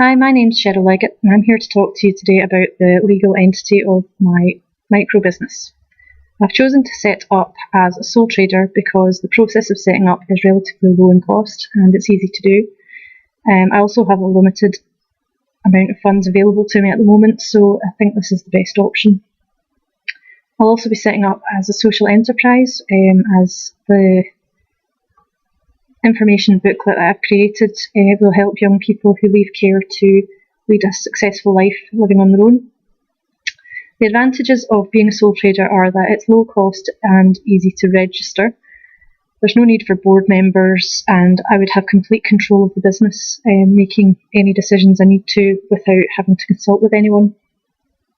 Hi, my name's Cheryl Leggett, and I'm here to talk to you today about the legal entity of my micro business. I've chosen to set up as a sole trader because the process of setting up is relatively low in cost and it's easy to do. I also have a limited amount of funds available to me at the moment, so I think this is the best option. I'll also be setting up as a social enterprise, as the information booklet that I've created will help young people who leave care to lead a successful life living on their own. The advantages of being a sole trader are that it's low cost and easy to register. There's no need for board members, and I would have complete control of the business, making any decisions I need to without having to consult with anyone.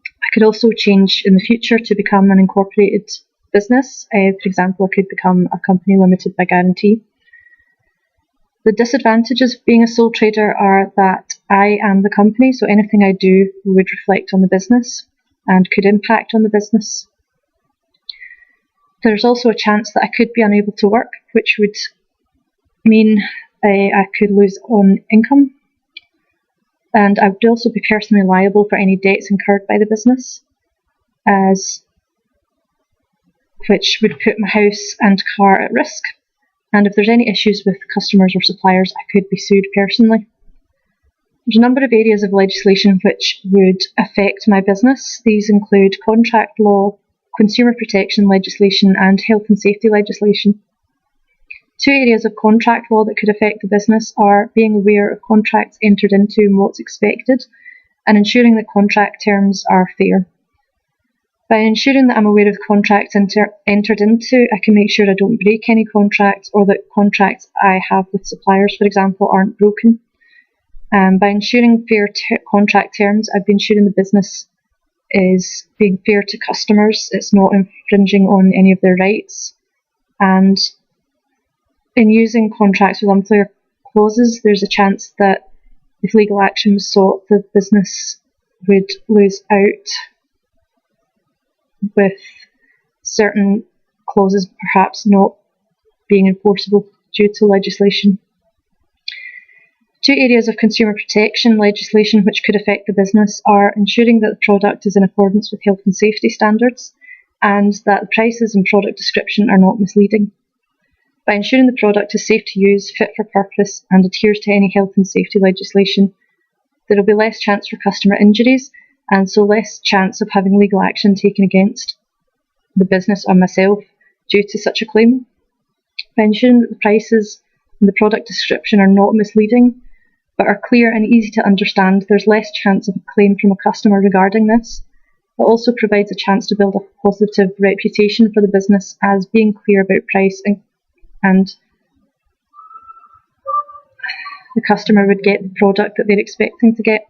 I could also change in the future to become an incorporated business. For example, I could become a company limited by guarantee. The disadvantages of being a sole trader are that I am the company, so anything I do would reflect on the business and could impact on the business. There's also a chance that I could be unable to work, which would mean I could lose on income. And I would also be personally liable for any debts incurred by the business, which would put my house and car at risk. And if there's any issues with customers or suppliers, I could be sued personally. There's a number of areas of legislation which would affect my business. These include contract law, consumer protection legislation, and health and safety legislation. Two areas of contract law that could affect the business are being aware of contracts entered into and what's expected, and ensuring that contract terms are fair. By ensuring that I'm aware of contracts entered into, I can make sure I don't break any contracts or that contracts I have with suppliers, for example, aren't broken. By ensuring fair contract terms, I've been ensuring the business is being fair to customers, it's not infringing on any of their rights. And in using contracts with unclear clauses, there's a chance that if legal action was sought, the business would lose out with certain clauses perhaps not being enforceable due to legislation. Two areas of consumer protection legislation which could affect the business are ensuring that the product is in accordance with health and safety standards and that the prices and product description are not misleading. By ensuring the product is safe to use, fit for purpose and adheres to any health and safety legislation, there will be less chance for customer injuries and so less chance of having legal action taken against the business or myself due to such a claim. By ensuring that the prices and the product description are not misleading but are clear and easy to understand, there's less chance of a claim from a customer regarding this. It also provides a chance to build a positive reputation for the business as being clear about price and the customer would get the product that they're expecting to get.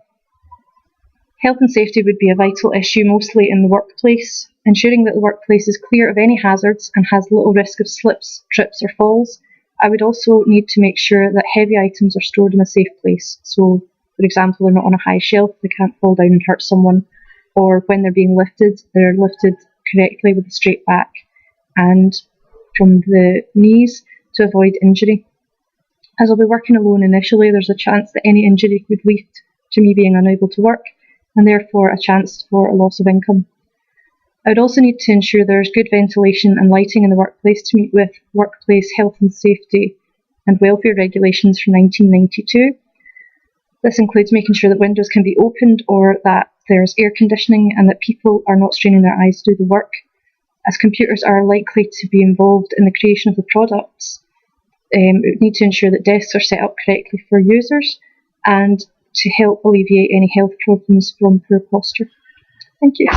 Health and safety would be a vital issue, mostly in the workplace. Ensuring that the workplace is clear of any hazards and has little risk of slips, trips or falls. I would also need to make sure that heavy items are stored in a safe place. So, for example, they're not on a high shelf, they can't fall down and hurt someone. Or when they're being lifted, they're lifted correctly with a straight back and from the knees to avoid injury. As I'll be working alone initially, there's a chance that any injury would lead to me being unable to work, and therefore a chance for a loss of income. I would also need to ensure there is good ventilation and lighting in the workplace to meet with workplace health and safety and welfare regulations from 1992. This includes making sure that windows can be opened or that there's air conditioning and that people are not straining their eyes to do the work. As computers are likely to be involved in the creation of the products, we would need to ensure that desks are set up correctly for users and to help alleviate any health problems from poor posture. Thank you.